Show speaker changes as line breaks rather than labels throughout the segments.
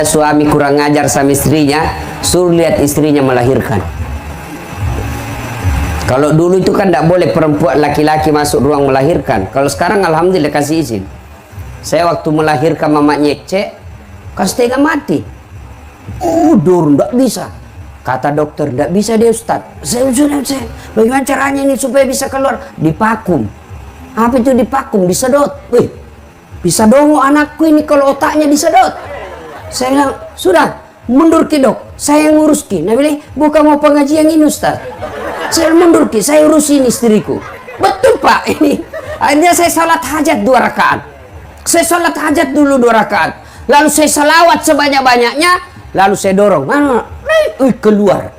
Suami kurang ngajar sama istrinya, suruh lihat istrinya melahirkan. Kalau dulu itu kan tidak boleh perempuan laki-laki masuk ruang melahirkan. Kalau sekarang alhamdulillah kasih izin. Saya waktu melahirkan mama nyekce, kan setengah mati. Dur, tidak bisa. Kata dokter, tidak bisa dia Ustaz. Saya, bagaimana caranya ini supaya bisa keluar? Dipakum. Apa itu dipakum? Disedot. Wih, bisa dongo anakku ini kalau otaknya disedot. Saya bilang, sudah, mundur ki dok, saya yang ngurus ki. Nah bilang, bukan mau pengajian ini Ustaz. Saya mundur ki, saya urusin istriku. Betul Pak, ini. Akhirnya saya salat hajat 2 rakaat. Saya salat hajat dulu 2 rakaat. Lalu saya salawat sebanyak-banyaknya. Lalu saya dorong, keluar.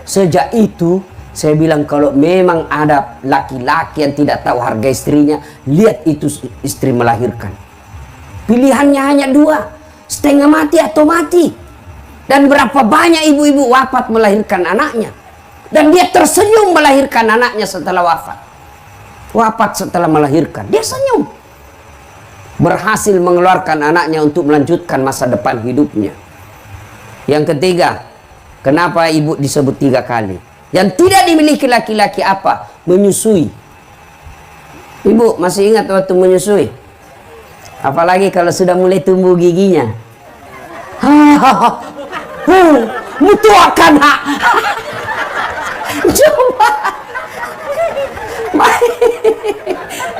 Sejak itu, saya bilang kalau memang ada laki-laki yang tidak tahu harga istrinya, lihat itu istri melahirkan. Pilihannya hanya 2. Setengah mati atau mati. Dan berapa banyak ibu-ibu wafat melahirkan anaknya. Dan dia tersenyum melahirkan anaknya setelah wafat. Wafat setelah melahirkan, dia senyum. Berhasil mengeluarkan anaknya untuk melanjutkan masa depan hidupnya. Yang ketiga, kenapa ibu disebut 3 kali? Yang tidak dimiliki laki-laki apa? Menyusui. Ibu masih ingat waktu menyusui? Apalagi kalau sudah mulai tumbuh giginya. Mutuakan hak. Coba.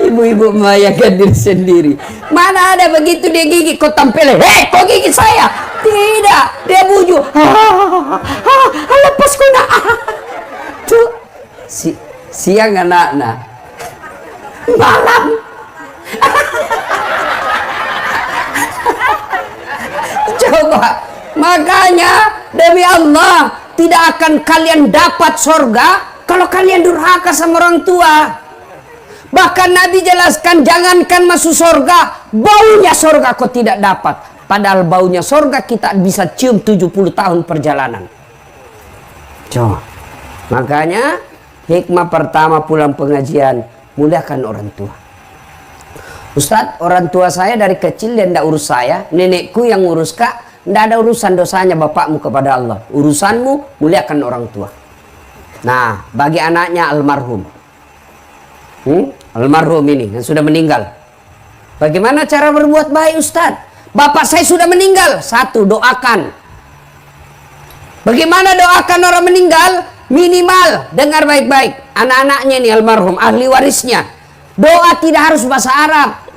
Ibu-ibu membayangkan diri sendiri. Mana ada begitu dia gigi, kau tampil, hei kau gigi saya. Tidak, dia bujuk. Lepas kau nak. Tuh, siang anak-anak. Malam. Coba, makanya demi Allah tidak akan kalian dapat surga kalau kalian durhaka sama orang tua. Bahkan Nabi jelaskan, jangankan masuk surga, baunya surga kau tidak dapat. Padahal baunya surga kita bisa cium 70 tahun perjalanan. Coba, makanya hikmah pertama pulang pengajian, muliakan orang tua. Ustadz, orang tua saya dari kecil dia tidak urus saya, nenekku yang ngurus kak, tidak ada urusan dosanya bapakmu kepada Allah. Urusanmu muliakan orang tua. Nah, bagi anaknya almarhum, almarhum ini yang sudah meninggal, bagaimana cara berbuat baik Ustadz? Bapak saya sudah meninggal. 1, doakan. Bagaimana doakan orang meninggal? Minimal, dengar baik-baik, anak-anaknya ini almarhum, ahli warisnya. Doa tidak harus bahasa Arab.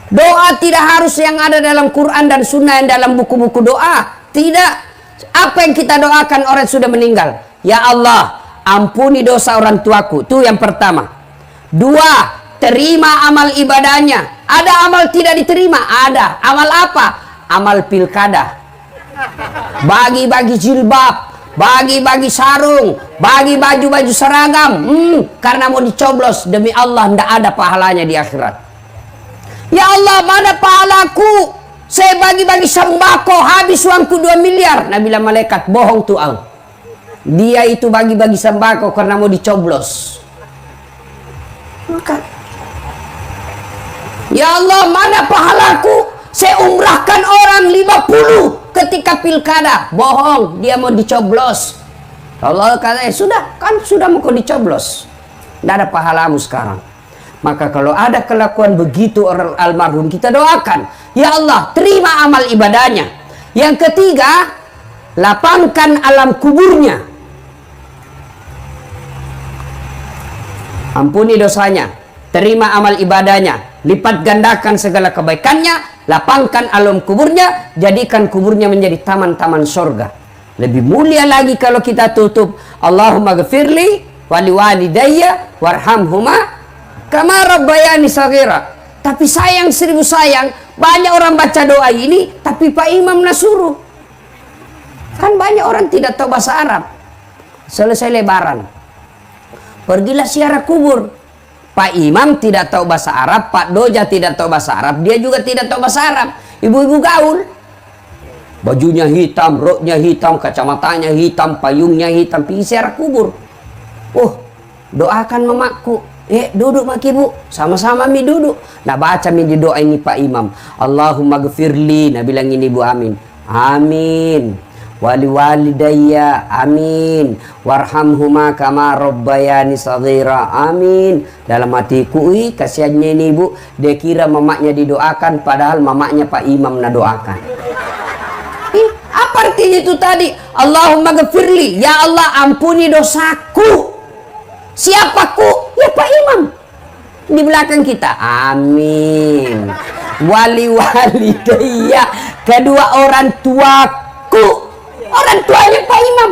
Doa tidak harus yang ada dalam Quran dan Sunnah yang dalam buku-buku doa. Tidak. Apa yang kita doakan orang yang sudah meninggal? Ya Allah, ampuni dosa orang tuaku. Itu yang pertama. 2, terima amal ibadahnya. Ada amal tidak diterima? Ada. Amal apa? Amal pilkada. Bagi-bagi jilbab, bagi-bagi sarung, bagi baju-baju seragam. Karena mau dicoblos, demi Allah tidak ada pahalanya di akhirat. Ya Allah, mana pahalaku? Saya bagi-bagi sembako, habis uangku 2 miliar. Nah bilang malaikat, bohong tuh ang. Dia itu bagi-bagi sembako karena mau dicoblos. Maka, ya Allah, mana pahalaku? Saya umrahkan orang 50 ketika pilkada. Bohong, dia mau dicoblos. Allah kata, sudah, kan sudah mau dicoblos. Tidak ada pahalamu sekarang. Maka kalau ada kelakuan begitu orang almarhum, kita doakan, ya Allah, terima amal ibadahnya. Yang ketiga, lapangkan alam kuburnya. Ampuni dosanya, terima amal ibadahnya, lipat gandakan segala kebaikannya, lapangkan alam kuburnya, jadikan kuburnya menjadi taman-taman surga. Lebih mulia lagi kalau kita tutup, Allahumma ghafirli wali walidayya warhamhuma kama rabbayani shaghira. Tapi sayang 1000 sayang, banyak orang baca doa ini, tapi Pak Imam nasuruh. Kan banyak orang tidak tahu bahasa Arab. Selesai lebaran, pergilah ziarah kubur. Pak Imam tidak tahu bahasa Arab, Pak Doja tidak tahu bahasa Arab, dia juga tidak tahu bahasa Arab. Ibu-ibu gaul, bajunya hitam, roknya hitam, kacamatanya hitam, payungnya hitam, pergi ziarah kubur. Oh, doakan mamaku. Duduk mak ibu, sama-sama mi duduk. Nah baca mi di doa ini Pak Imam, Allahumma ghafirli, nah bilang ini Bu Amin, amin. Wali walidayya, amin. Warhamhuma kama rabbayani shaghira, amin. Dalam hatiku, kasihannya ini ibu, dia kira mamaknya didoakan, padahal mamaknya Pak Imam na doakan. Apa artinya itu tadi? Allahumma ghafirli, ya Allah ampuni dosaku. Siapaku? Ya Pak Imam di belakang kita, amin. Wali walidayya, kedua orang tuaku. Orang tuanya Pak Imam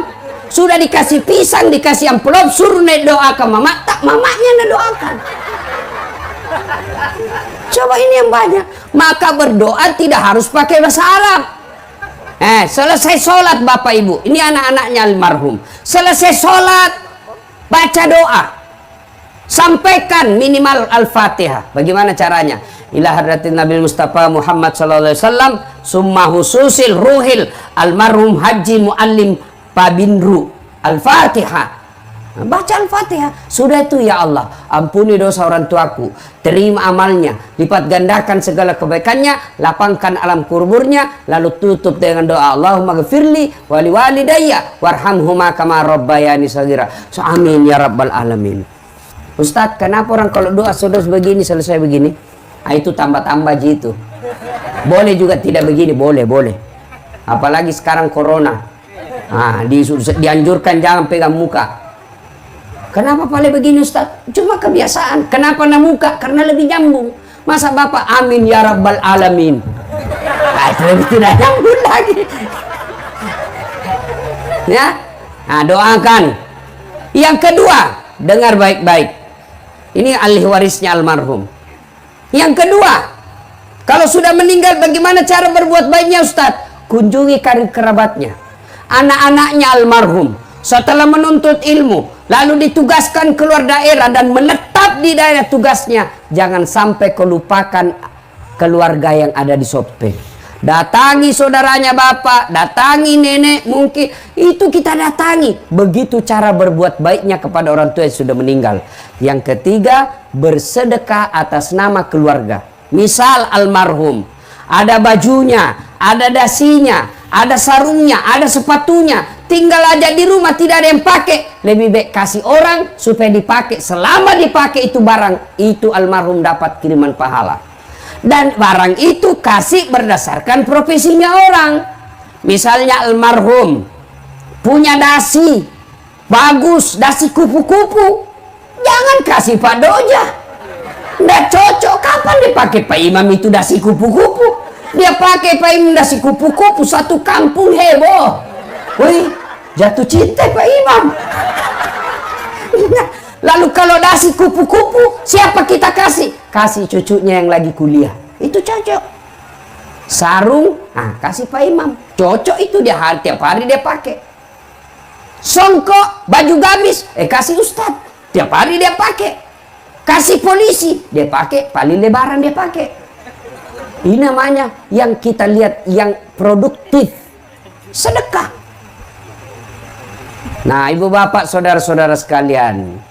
sudah dikasih pisang, dikasih amplop, suruh naik doa ke mama, tak mamaknya nak doakan. Coba ini yang banyak. Maka berdoa tidak harus pakai bahasa Arab. Selesai sholat Bapak Ibu, ini anak-anaknya almarhum, selesai sholat baca doa, sampaikan minimal Al-Fatihah. Bagaimana caranya? Ila hadratin Nabi Mustafa Muhammad sallallahu alaihi wasallam summa hususil ruhil almarhum Haji Muallim Pabinru Al-Fatihah. Baca Al-Fatihah. Sudah itu, ya Allah ampuni dosa orang tuaku, terima amalnya, lipat gandakan segala kebaikannya, lapangkan alam kuburnya, lalu tutup dengan doa Allahumma ghafirli wali walidayya warhamhuma kama rabbayani shaghira. Amin ya rabbal alamin. Ustaz, kenapa orang kalau doa sudah begini selesai begini? Itu tambah-tambah gitu. Boleh juga tidak begini, boleh. Apalagi sekarang corona. Dianjurkan jangan pegang muka. Kenapa paling begini Ustaz? Cuma kebiasaan. Kenapa na muka? Karena lebih nyambung. Masa Bapak amin ya rabbal alamin? Itu lebih tidak nyambung lagi. Ya, doakan. Yang kedua, dengar baik-baik. Ini ahli warisnya almarhum. Yang kedua, kalau sudah meninggal bagaimana cara berbuat baiknya Ustaz? Kunjungi karib kerabatnya, anak-anaknya almarhum. Setelah menuntut ilmu, lalu ditugaskan keluar daerah dan menetap di daerah tugasnya. Jangan sampai kelupakan keluarga yang ada di Sope. Datangi saudaranya bapak, datangi nenek, mungkin itu kita datangi. Begitu cara berbuat baiknya kepada orang tua yang sudah meninggal. Yang ketiga, bersedekah atas nama keluarga. Misal almarhum, ada bajunya, ada dasinya, ada sarungnya, ada sepatunya, tinggal aja di rumah tidak ada yang pakai. Lebih baik kasih orang supaya dipakai. Selama dipakai itu barang, itu almarhum dapat kiriman pahala. Dan barang itu kasih berdasarkan profesinya orang. Misalnya almarhum punya dasi bagus, dasi kupu-kupu, jangan kasih Pak Doja. Nggak cocok. Kapan dipakai Pak Imam itu dasi kupu-kupu? Dia pakai Pak Imam dasi kupu-kupu, satu kampung heboh. Wih, jatuh cinta Pak Imam. Lalu kalau dasi kupu-kupu, siapa kita kasih? Kasih cucunya yang lagi kuliah. Itu cocok. Sarung, kasih Pak Imam. Cocok itu, dia tiap hari dia pakai. Songkok, baju gamis, kasih Ustad. Tiap hari dia pakai. Kasih polisi, dia pakai. Paling lebaran dia pakai. Ini namanya yang kita lihat yang produktif. Sedekah. Nah, ibu bapak, saudara-saudara sekalian,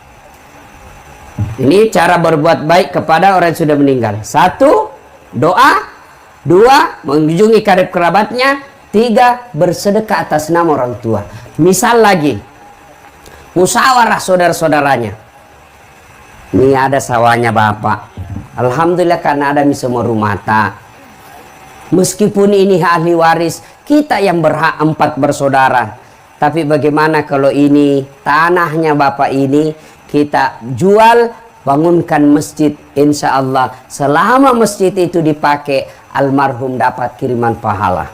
ini cara berbuat baik kepada orang yang sudah meninggal. 1, doa. 2, mengunjungi karib kerabatnya. 3, bersedekah atas nama orang tua. Misal lagi, musyawarah saudara-saudaranya. Ini ada sawahnya bapak. Alhamdulillah karena ada semua rumah tak. Meskipun ini ahli waris, kita yang berhak 4 bersaudara. Tapi bagaimana kalau ini tanahnya bapak ini kita jual, bangunkan masjid, insya Allah selama masjid itu dipakai, almarhum dapat kiriman pahala.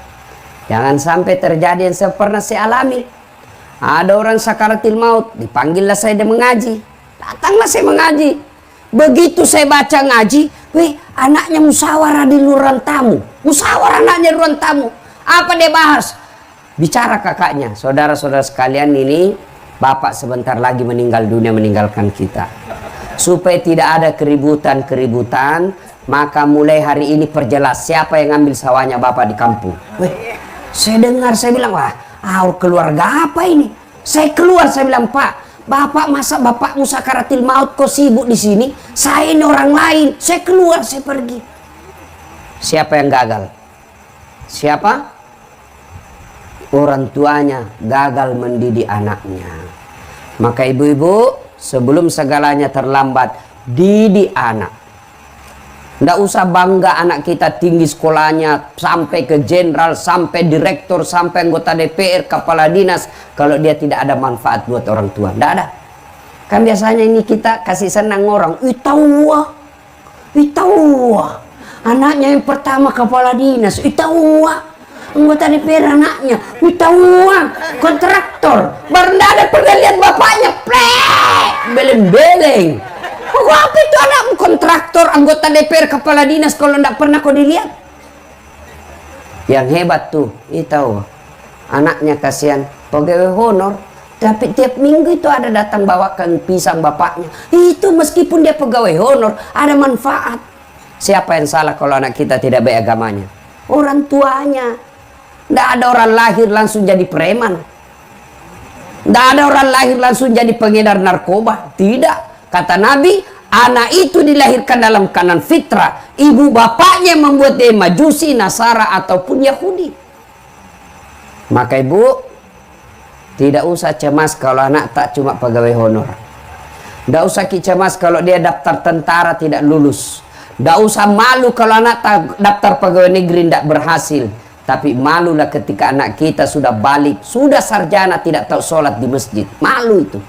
Jangan sampai terjadi yang pernah saya alami. Ada orang sakaratil maut, dipanggillah saya dia mengaji. Datanglah saya mengaji. Begitu saya baca ngaji, wih, anaknya musyawarah di ruang tamu. Musyawarah anaknya di ruang tamu. Apa dia bahas? Bicara kakaknya, saudara-saudara sekalian, ini bapak sebentar lagi meninggal dunia, meninggalkan kita. Supaya tidak ada keributan-keributan, maka mulai hari ini perjelas siapa yang ngambil sawahnya bapak di kampung. Weh, saya dengar, saya bilang, wah, keluarga apa ini? Saya keluar, saya bilang, Pak, bapak masa bapakmu sakaratil maut kok sibuk di sini? Saya ini orang lain. Saya keluar, saya pergi. Siapa yang gagal? Siapa? orang tuanya gagal mendidik anaknya. Maka ibu-ibu, sebelum segalanya terlambat, didik anak. Nggak usah bangga anak kita tinggi sekolahnya, sampai ke jenderal, sampai direktur, sampai anggota DPR, kepala dinas, kalau dia tidak ada manfaat buat orang tua. Nggak ada. Kan biasanya ini kita kasih senang orang. Itawa. Anaknya yang pertama kepala dinas. Itawa. Anggota DPR anaknya. Itawa. Kontraktor. Baru nggak ada pernah lihat bapaknya. Beleng-beleng. Apa itu anakmu kontraktor, anggota DPR, kepala dinas, kalau tidak pernah kau dilihat? Yang hebat tuh, itu anaknya kasihan, pegawai honor, tapi tiap minggu itu ada datang bawakan pisang bapaknya. Itu meskipun dia pegawai honor, ada manfaat. Siapa yang salah kalau anak kita tidak baik agamanya? Orang tuanya. Tidak ada orang lahir langsung jadi preman. Tidak ada orang lahir langsung jadi pengedar narkoba. Tidak. Kata Nabi, anak itu dilahirkan dalam keadaan fitrah. Ibu bapaknya membuat dia Majusi, Nasara, ataupun Yahudi. Maka ibu, tidak usah cemas kalau anak tak cuma pegawai honor. Tidak usah cemas kalau dia daftar tentara tidak lulus. Tidak usah malu kalau anak tak daftar pegawai negeri tidak berhasil. Tapi malulah ketika anak kita sudah balik, sudah sarjana, tidak tahu sholat di masjid. Malu itu.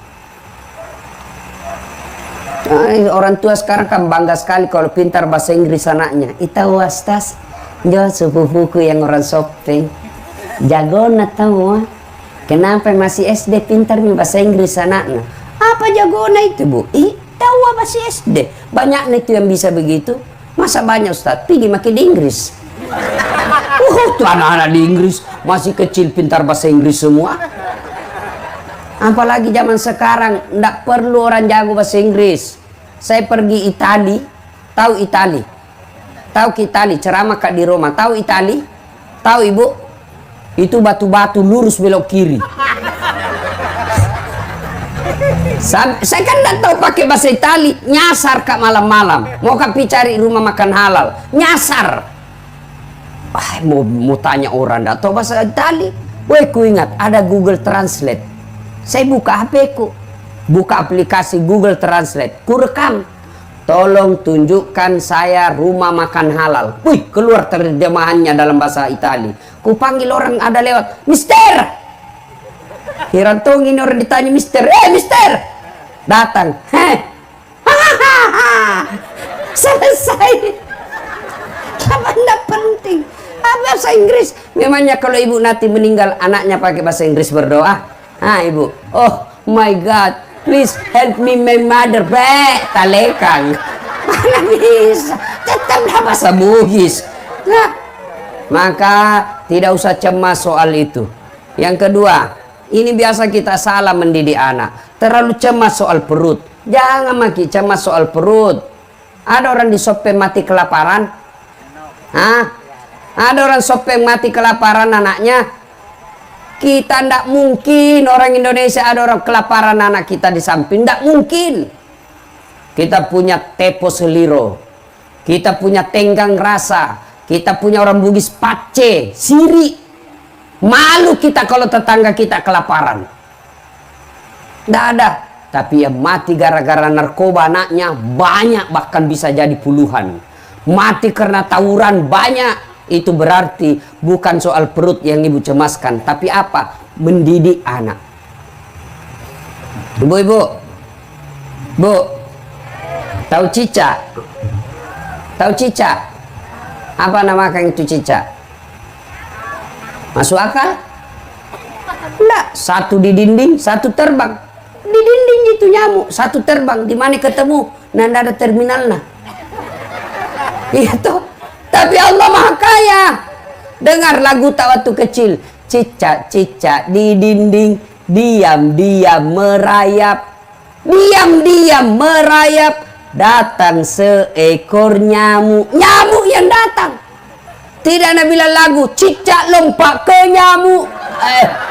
Orang tua sekarang kan bangga sekali kalau pintar bahasa Inggris anaknya. Itahu wastas, jauh sepupuku yang orang shopping. Jago na tahu. Kenapa masih SD pintar nih bahasa Inggris anaknya? Apa jago na itu bu? Tahu bahasa SD. Banyak nih itu yang bisa begitu. Masa banyak Ustaz? Pergi makin di Inggris. Tuh anak-anak di Inggris masih kecil pintar bahasa Inggris semua. Apalagi zaman sekarang, tidak perlu orang jago bahasa Inggris. Saya pergi Itali, tahu Itali? Tahu ke Itali, ceramah Kak di Roma, tahu Itali? Tahu ibu? Itu batu-batu lurus belok kiri. Saya kan tidak tahu pakai bahasa Itali, nyasar Kak malam-malam. Mau Kak cari rumah makan halal, nyasar. Mau tanya orang, tidak tahu bahasa Itali. Woi, ku ingat ada Google Translate. Saya buka HP ku, buka aplikasi Google Translate, ku rekam. Tolong tunjukkan saya rumah makan halal. Wih, keluar terjemahannya dalam bahasa Itali. Ku panggil orang ada lewat, Mister. Hirantong ini orang ditanya Mister, Mister. Datang, selesai. Tidak penting. Bahasa Inggris. Memangnya kalau ibu nanti meninggal, anaknya pakai bahasa Inggris berdoa. Ibu, oh my God, please help me my mother. Talekang. Mana bisa? Tetap bahasa Bugis. Nah, maka tidak usah cemas soal itu. Yang kedua, ini biasa kita salah mendidik anak. Terlalu cemas soal perut. Jangan maki cemas soal perut. Ada orang di Sope mati kelaparan? Ada orang Sope mati kelaparan anaknya? Kita tidak mungkin orang Indonesia ada orang kelaparan anak kita di samping. Tidak mungkin. Kita punya tepo seliro. Kita punya tenggang rasa. Kita punya orang Bugis pace, siri. Malu kita kalau tetangga kita kelaparan. Tidak ada. Tapi yang mati gara-gara narkoba anaknya banyak, bahkan bisa jadi puluhan. Mati karena tawuran banyak. Itu berarti bukan soal perut yang ibu cemaskan, tapi apa? Mendidik anak. Ibu-ibu, bu, tahu cica? Tahu cica? Apa namakan itu cica? Masuk akal? Enggak, satu di dinding, satu terbang. Di dinding itu nyamuk, satu terbang. Di mana ketemu? Nanda ada terminalnya. Iya toh. Tapi Allah Maha Kaya. Dengar lagu tak waktu kecil. Cicak-cicak di dinding, diam-diam merayap. Diam-diam merayap. Datang seekor nyamuk. Nyamuk yang datang. Tidak ada bilang lagu, cicak lompat ke nyamuk.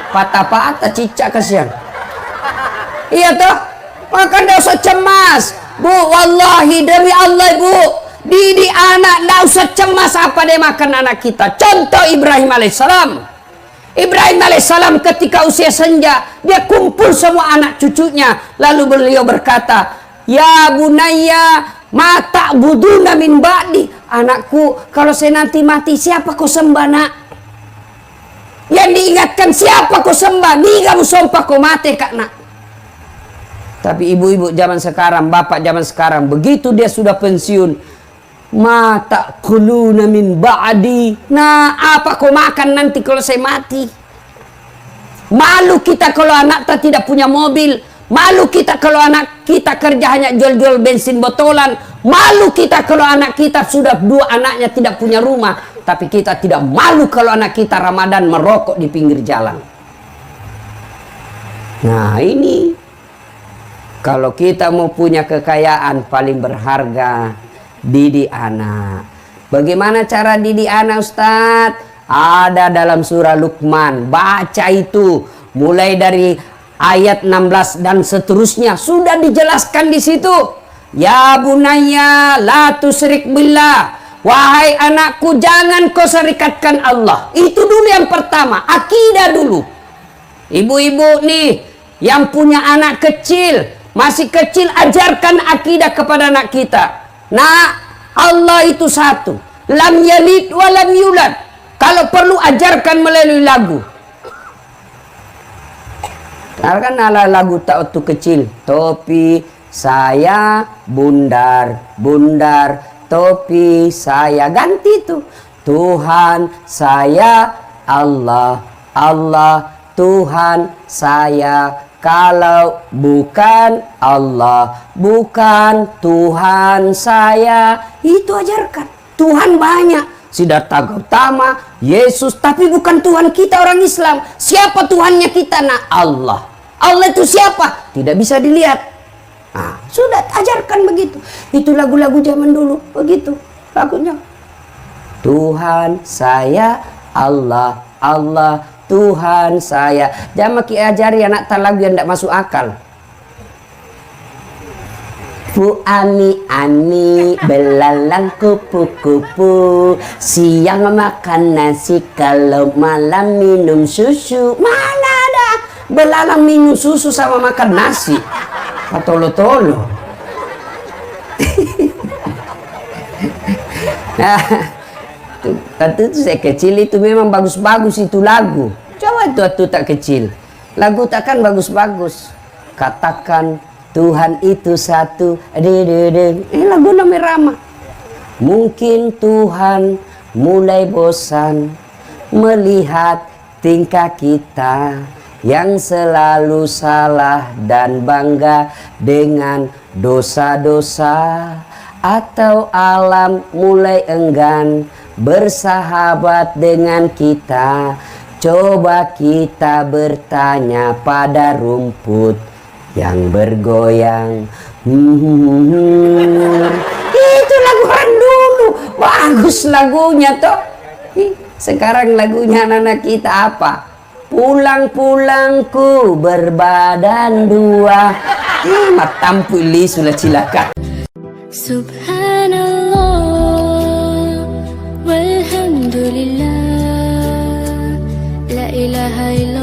Patah-patah cicak kasihan. Iya toh? Maka tidak usah cemas. Bu, wallahi demi Allah ibu. Didik anak, tidak usah cemas apa dia makan anak kita. Contoh Ibrahim alaihissalam. Ibrahim alaihissalam ketika usia senja, dia kumpul semua anak cucunya. Lalu beliau berkata, ya bunayya, ma ta'buduna min ba'di. Anakku, kalau saya nanti mati, siapa kau sembah nak? Yang diingatkan, siapa kau sembah? Ni kamu sumpah kau mati kak nak. Tapi ibu-ibu zaman sekarang, bapak zaman sekarang, begitu dia sudah pensiun, ma ta'kuluna min ba'di. Nah, apa kau makan nanti kalau saya mati? Malu kita kalau anak kita tidak punya mobil. Malu kita kalau anak kita kerja hanya jual-jual bensin botolan. Malu kita kalau anak kita sudah 2 anaknya tidak punya rumah. Tapi kita tidak malu kalau anak kita Ramadan merokok di pinggir jalan. Nah ini, kalau kita mau punya kekayaan paling berharga, didik anak. Bagaimana cara didik anak, Ustadz? Ada dalam surah Luqman. Baca itu mulai dari ayat 16 dan seterusnya, sudah dijelaskan di situ. Ya bunayya la tusyrik billah. Wahai anakku, jangan kau serikatkan Allah. Itu dulu yang pertama, akidah dulu. Ibu-ibu nih yang punya anak kecil, masih kecil, ajarkan akidah kepada anak kita. Nah, Allah itu satu. Lam yalid wa lam yulad. Kalau perlu ajarkan melalui lagu. Kan ala lagu tak waktu kecil. Topi saya bundar, bundar, topi saya. Ganti tuh. Tuhan saya Allah, Allah Tuhan saya. Kalau bukan Allah, bukan Tuhan saya. Itu ajarkan. Tuhan banyak. Siddhartha Gautama, Yesus, tapi bukan Tuhan kita orang Islam. Siapa Tuhannya kita? Nah, Allah. Allah itu siapa? Tidak bisa dilihat. Nah, sudah ajarkan begitu. Itu lagu-lagu zaman dulu, begitu lagunya. Tuhan saya Allah, Allah Tuhan saya. Jangan ajari anak tak lagu yang tidak masuk akal. Bu ani belalang kupu-kupu, siang makan nasi, kalau malam minum susu. Mana ada belalang minum susu sama makan nasi? Patolo-tolo. Nah, tentu saya kecil itu memang bagus-bagus itu lagu. Coba itu tak kecil, lagu takkan bagus-bagus. Katakan Tuhan itu satu. Ini lagu namanya Rama. Mungkin Tuhan mulai bosan melihat tingkah kita yang selalu salah dan bangga dengan dosa-dosa, atau alam mulai enggan bersahabat dengan kita. Coba kita bertanya pada rumput yang bergoyang. Itu lagu orang dulu, bagus lagunya toh. Sekarang lagunya anak-anak kita apa? Pulang-pulangku berbadan 2. Matampu ili sudah cilaka.
Subhanallah walhamdulillah, la ilaha illallah.